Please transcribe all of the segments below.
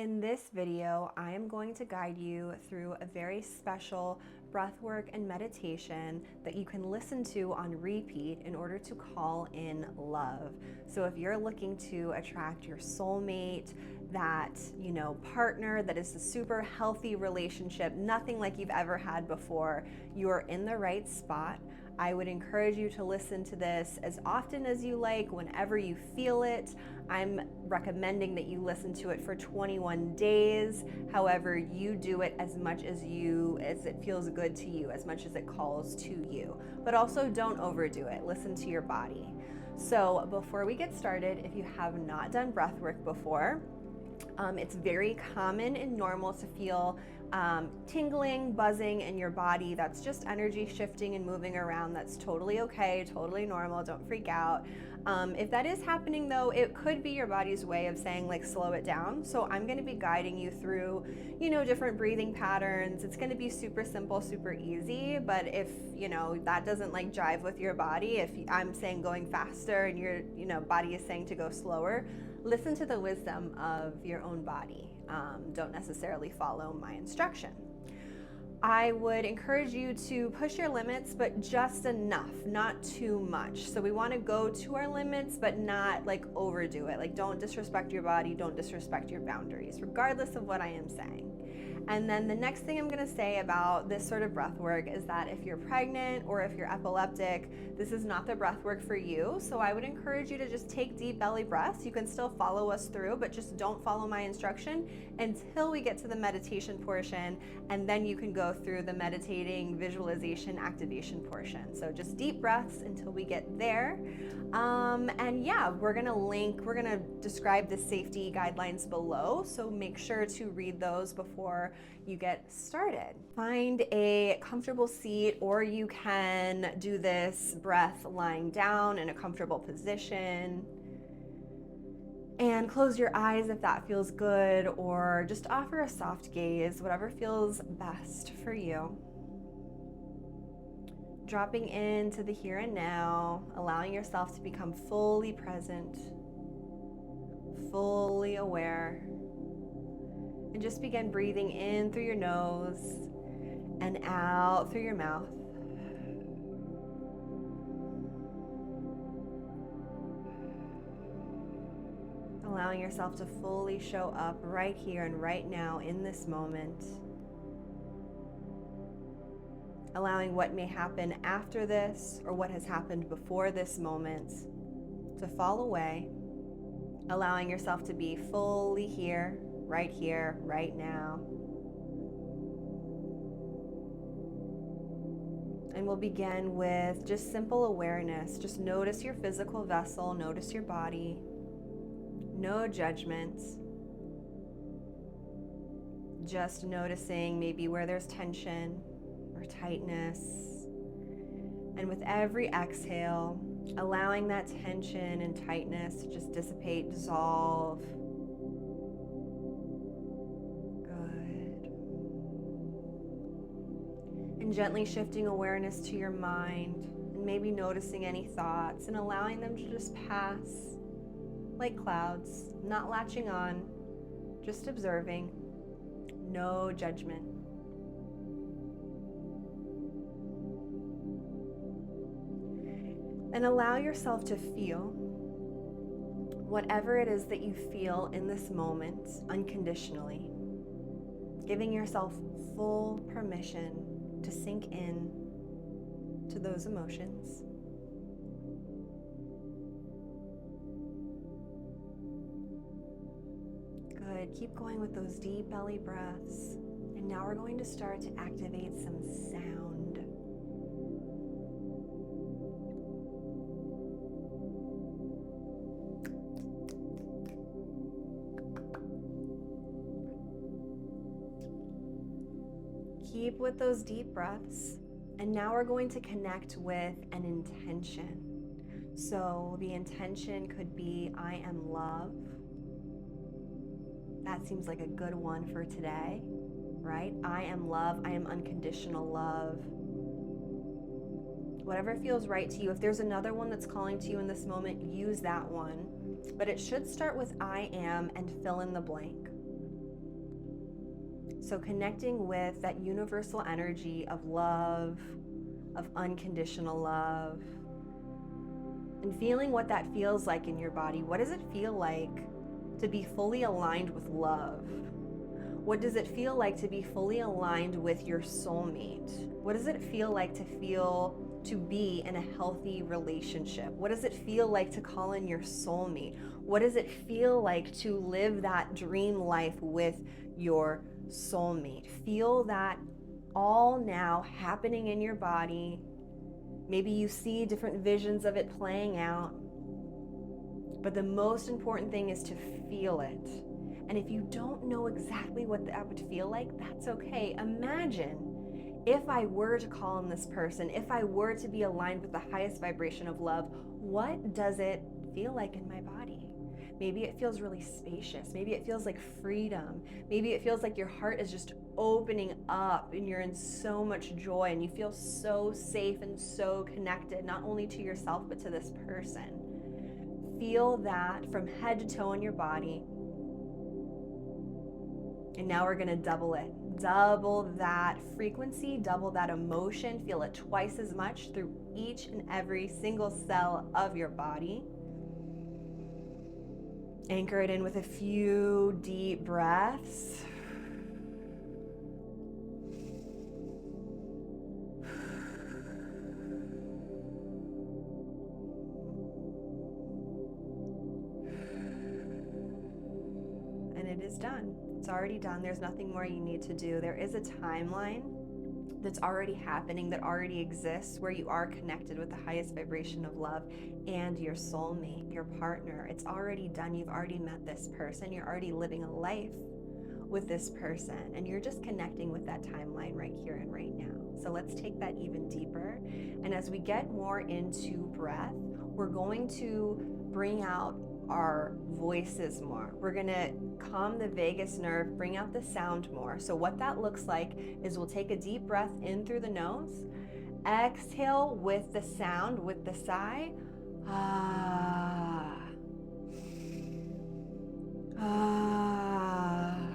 In this video, I am going to guide you through a very special breathwork and meditation that you can listen to on repeat in order to call in love. So if you're looking to attract your soulmate, that, partner that is a super healthy relationship, nothing like you've ever had before, you are in the right spot. I would encourage you to listen to this as often as you like, whenever you feel it. I'm recommending that you listen to it for 21 days. However, you do it as much as it feels good to you, as much as it calls to you. But also don't overdo it. Listen to your body. So before we get started, if you have not done breathwork before, it's very common and normal to feel tingling, buzzing in your body. That's just energy shifting and moving around. That's totally okay, totally normal. Don't freak out. If that is happening though, it could be your body's way of saying slow it down. So I'm going to be guiding you through, different breathing patterns. It's going to be super simple, super easy. But if, that doesn't jive with your body, if I'm saying going faster and your, body is saying to go slower, listen to the wisdom of your own body. Don't necessarily follow my instruction. I would encourage you to push your limits, but just enough, not too much. So we want to go to our limits, but not overdo it. Don't disrespect your body, don't disrespect your boundaries, regardless of what I am saying. And then the next thing I'm going to say about this sort of breath work is that if you're pregnant or if you're epileptic, this is not the breath work for you. So I would encourage you to just take deep belly breaths. You can still follow us through, but just don't follow my instruction until we get to the meditation portion. And then you can go through the meditating, visualization, activation portion. So just deep breaths until we get there. And yeah, we're going to describe the safety guidelines below. So make sure to read those before you get started. Find a comfortable seat, or you can do this breath lying down in a comfortable position. And close your eyes if that feels good, or just offer a soft gaze, whatever feels best for you. Dropping into the here and now, allowing yourself to become fully present, fully aware. And just begin breathing in through your nose and out through your mouth. Allowing yourself to fully show up right here and right now in this moment. Allowing what may happen after this or what has happened before this moment to fall away. Allowing yourself to be fully here, right now. And we'll begin with just simple awareness. Just notice your physical vessel, notice your body. No judgments. Just noticing maybe where there's tension or tightness. And with every exhale, allowing that tension and tightness to just dissipate, dissolve. And gently shifting awareness to your mind, and maybe noticing any thoughts and allowing them to just pass like clouds, not latching on, just observing, no judgment. And allow yourself to feel whatever it is that you feel in this moment unconditionally, giving yourself full permission to sink in to those emotions. Good. Keep going with those deep belly breaths. And now we're going to start to activate some sound. Keep with those deep breaths, and now we're going to connect with an intention. So the intention could be, I am love. That seems like a good one for today, right? I am love. I am unconditional love. Whatever feels right to you. If there's another one that's calling to you in this moment, use that one. But it should start with I am and fill in the blank. So connecting with that universal energy of love, of unconditional love, and feeling what that feels like in your body. What does it feel like to be fully aligned with love? What does it feel like to be fully aligned with your soulmate? What does it feel like to be in a healthy relationship? What does it feel like to call in your soulmate? What does it feel like to live that dream life with your soulmate? Feel that all now happening in your body. Maybe you see different visions of it playing out, but the most important thing is to feel it. And if you don't know exactly what that would feel like, that's okay. Imagine if I were to call in this person, if I were to be aligned with the highest vibration of love, what does it feel like in my body? Maybe it feels really spacious. Maybe it feels like freedom. Maybe it feels like your heart is just opening up and you're in so much joy and you feel so safe and so connected, not only to yourself, but to this person. Feel that from head to toe in your body. And now we're gonna double it. Double that frequency, double that emotion. Feel it twice as much through each and every single cell of your body. Anchor it in with a few deep breaths. And it is done. It's already done. There's nothing more you need to do. There is a timeline that's already happening, that already exists, where you are connected with the highest vibration of love and your soulmate, your partner. It's already done. You've already met this person. You're already living a life with this person, and you're just connecting with that timeline right here and right now. So let's take that even deeper. And as we get more into breath, we're going to bring out our voices more. We're gonna calm the vagus nerve, bring out the sound more. So what that looks like is we'll take a deep breath in through the nose, exhale with the sound, with the sigh. Ah. Ah.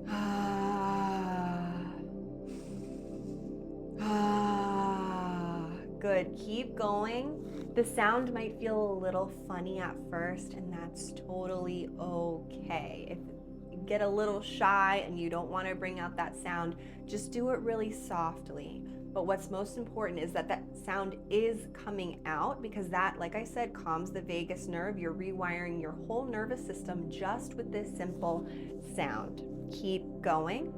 Ah. Ah. Good, keep going. The sound might feel a little funny at first, and that's totally okay. If you get a little shy and you don't want to bring out that sound, just do it really softly. But what's most important is that that sound is coming out, because that, like I said, calms the vagus nerve. You're rewiring your whole nervous system just with this simple sound. Keep going.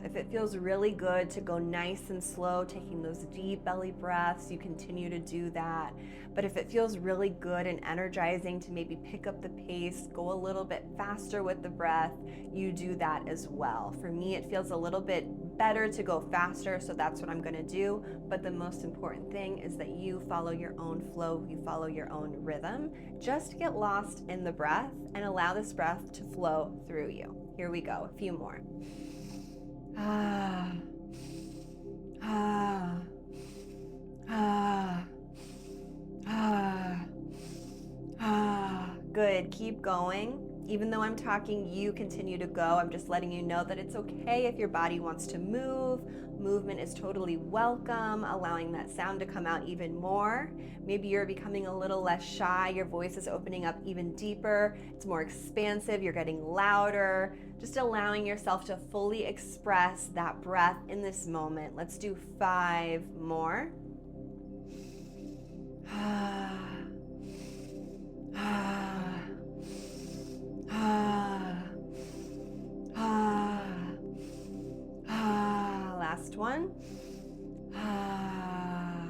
If it feels really good to go nice and slow, taking those deep belly breaths, you continue to do that. But if it feels really good and energizing to maybe pick up the pace, go a little bit faster with the breath, you do that as well. For me, it feels a little bit better to go faster, so that's what I'm gonna do. But the most important thing is that you follow your own flow, you follow your own rhythm. Just get lost in the breath and allow this breath to flow through you. Here we go, a few more. Ah, ah, ah, ah, ah. Good, keep going. Even though I'm talking, you continue to go. I'm just letting you know that it's okay if your body wants to move. Movement is totally welcome, allowing that sound to come out even more. Maybe you're becoming a little less shy. Your voice is opening up even deeper. It's more expansive. You're getting louder. Just allowing yourself to fully express that breath in this moment. Let's do 5 more. Ah, ah, ah, ah, ah. Last one. Ah,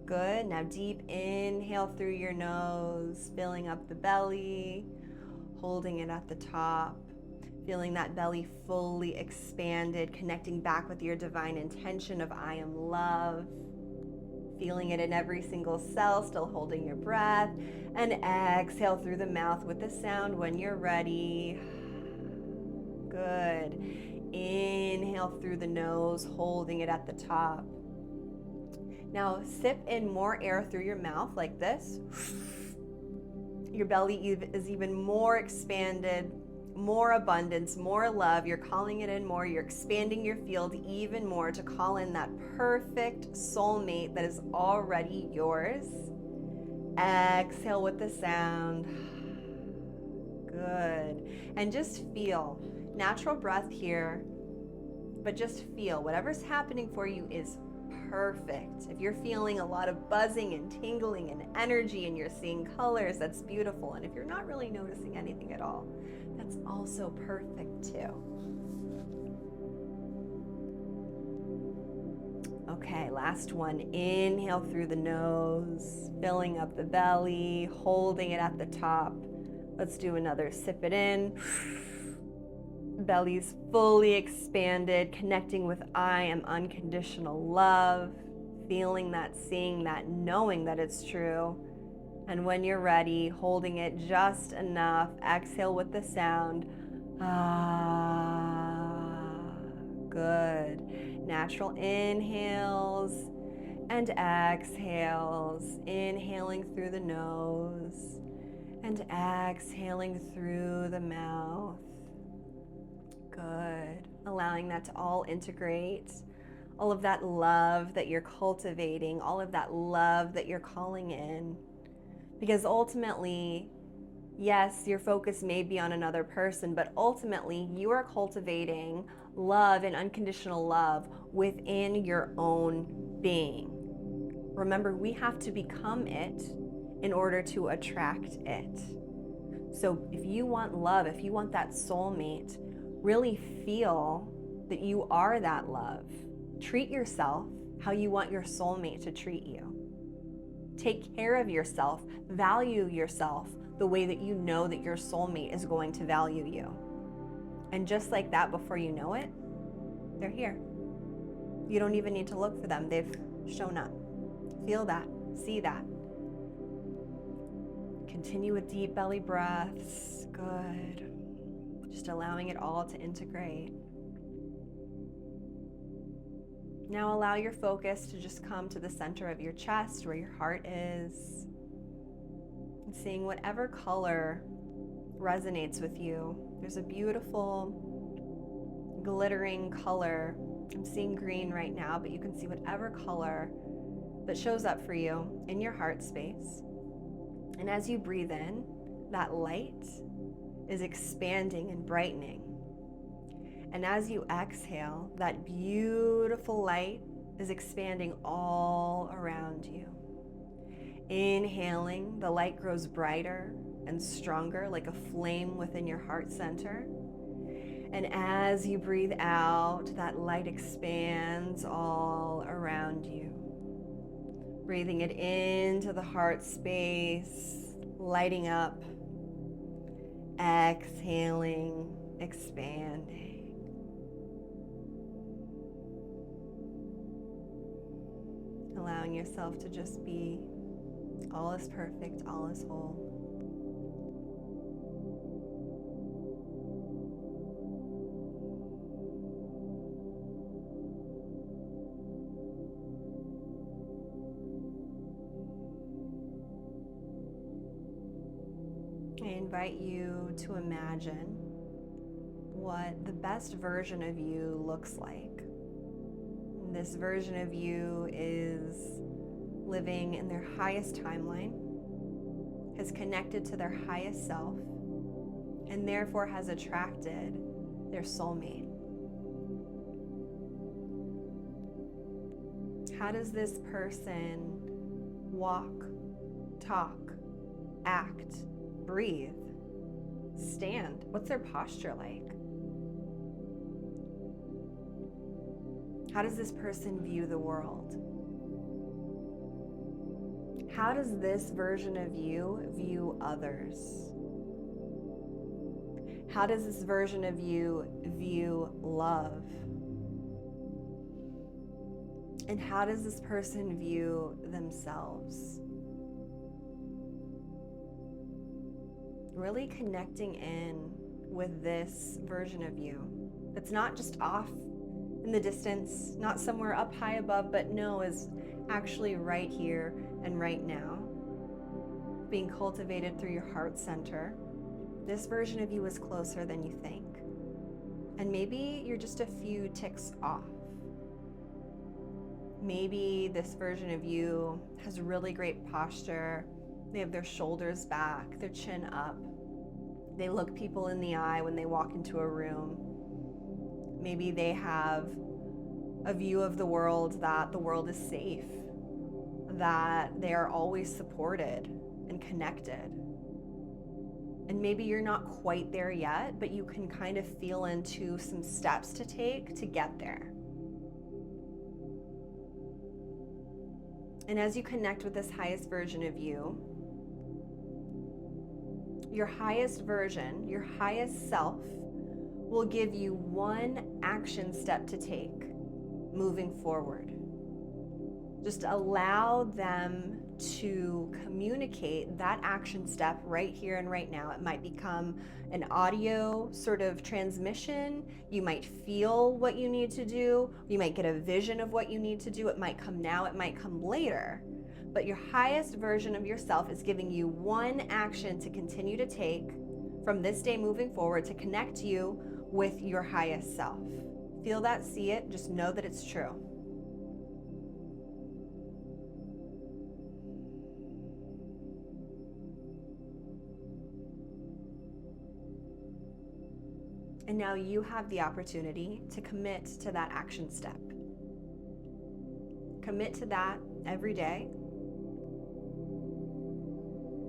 good. Now deep inhale through your nose, filling up the belly, holding it at the top. Feeling that belly fully expanded, connecting back with your divine intention of I am love. Feeling it in every single cell, still holding your breath. And exhale through the mouth with the sound when you're ready. Good. Inhale through the nose, holding it at the top. Now sip in more air through your mouth like this. Your belly is even more expanded, more abundance, more love. You're calling it in more. You're expanding your field even more to call in that perfect soulmate that is already yours. Exhale with the sound. Good. And just feel. Natural breath here, but just feel. Whatever's happening for you is perfect. If you're feeling a lot of buzzing and tingling and energy and you're seeing colors, that's beautiful. And if you're not really noticing anything at all, that's also perfect too. Okay, last one. Inhale through the nose, filling up the belly, holding it at the top. Let's do another. Sip it in. Belly's fully expanded, connecting with I am unconditional love, feeling that, seeing that, knowing that it's true. And when you're ready, holding it just enough, exhale with the sound. Ah, good. Natural inhales and exhales, inhaling through the nose and exhaling through the mouth. Good. Allowing that to all integrate. All of that love that you're cultivating, all of that love that you're calling in. Because ultimately, yes, your focus may be on another person, but ultimately you are cultivating love and unconditional love within your own being. Remember, we have to become it in order to attract it. So if you want love, if you want that soulmate, really feel that you are that love. Treat yourself how you want your soulmate to treat you. Take care of yourself, value yourself the way that you know that your soulmate is going to value you. And just like that, before you know it, they're here. You don't even need to look for them. They've shown up. Feel that, see that. Continue with deep belly breaths. Good. Just allowing it all to integrate. Now allow your focus to just come to the center of your chest where your heart is. And seeing whatever color resonates with you. There's a beautiful glittering color. I'm seeing green right now, but you can see whatever color that shows up for you in your heart space. And as you breathe in, that light is expanding and brightening. And as you exhale, that beautiful light is expanding all around you. Inhaling, the light grows brighter and stronger like a flame within your heart center. And as you breathe out, that light expands all around you. Breathing it into the heart space, lighting up. Exhaling, expanding. Allowing yourself to just be all is perfect, all is whole. I invite you to imagine what the best version of you looks like. This version of you is living in their highest timeline, has connected to their highest self, and therefore has attracted their soulmate. How does this person walk, talk, act, breathe, stand? What's their posture like? How does this person view the world? How does this version of you view others? How does this version of you view love? And how does this person view themselves? Really connecting in with this version of you that's not just off in the distance, not somewhere up high above, but no, is actually right here and right now, being cultivated through your heart center. This version of you is closer than you think. And maybe you're just a few ticks off. Maybe this version of you has really great posture. They have their shoulders back, their chin up. They look people in the eye when they walk into a room. Maybe they have a view of the world that the world is safe, that they are always supported and connected. And maybe you're not quite there yet, but you can kind of feel into some steps to take to get there. And as you connect with this highest version of you, your highest version, your highest self, will give you one action step to take moving forward. Just allow them to communicate that action step right here and right now. It might become an audio sort of transmission. You might feel what you need to do. You might get a vision of what you need to do. It might come now, it might come later. But your highest version of yourself is giving you one action to continue to take from this day moving forward to connect you with your highest self. Feel that, see it, just know that it's true. And now you have the opportunity to commit to that action step. Commit to that every day.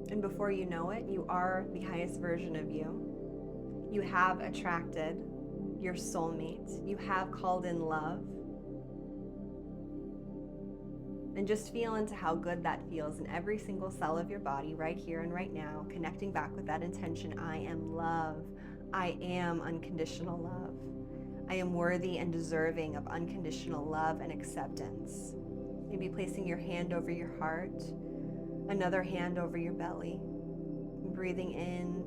And before you know it, you are the highest version of you. You have attracted your soulmate. You have called in love. And just feel into how good that feels in every single cell of your body right here and right now, connecting back with that intention. I am love. I am unconditional love. I am worthy and deserving of unconditional love and acceptance. Maybe placing your hand over your heart, another hand over your belly, breathing in,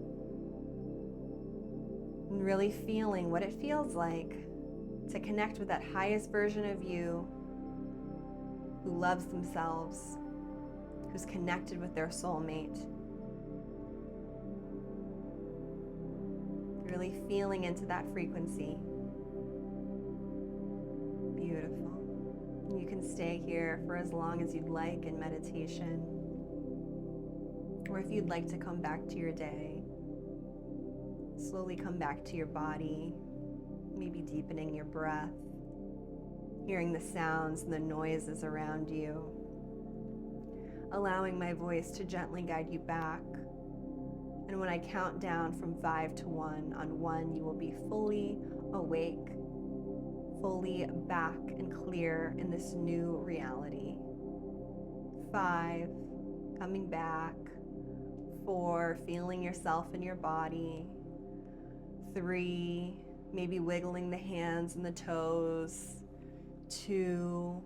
and really feeling what it feels like to connect with that highest version of you who loves themselves, who's connected with their soulmate. Really feeling into that frequency. Beautiful. And you can stay here for as long as you'd like in meditation. Or if you'd like to come back to your day, slowly come back to your body, maybe deepening your breath, hearing the sounds and the noises around you, allowing my voice to gently guide you back. And when I count down from 5 to 1, on 1 you will be fully awake, fully back and clear in this new reality. 5, coming back. 4, feeling yourself in your body. 3, maybe wiggling the hands and the toes. 2,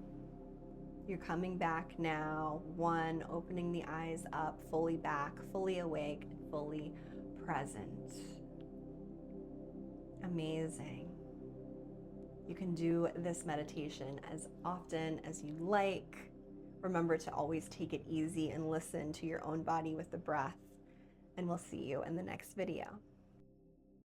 you're coming back now. 1, opening the eyes up, fully back, fully awake, and fully present. Amazing. You can do this meditation as often as you like. Remember to always take it easy and listen to your own body with the breath. And we'll see you in the next video.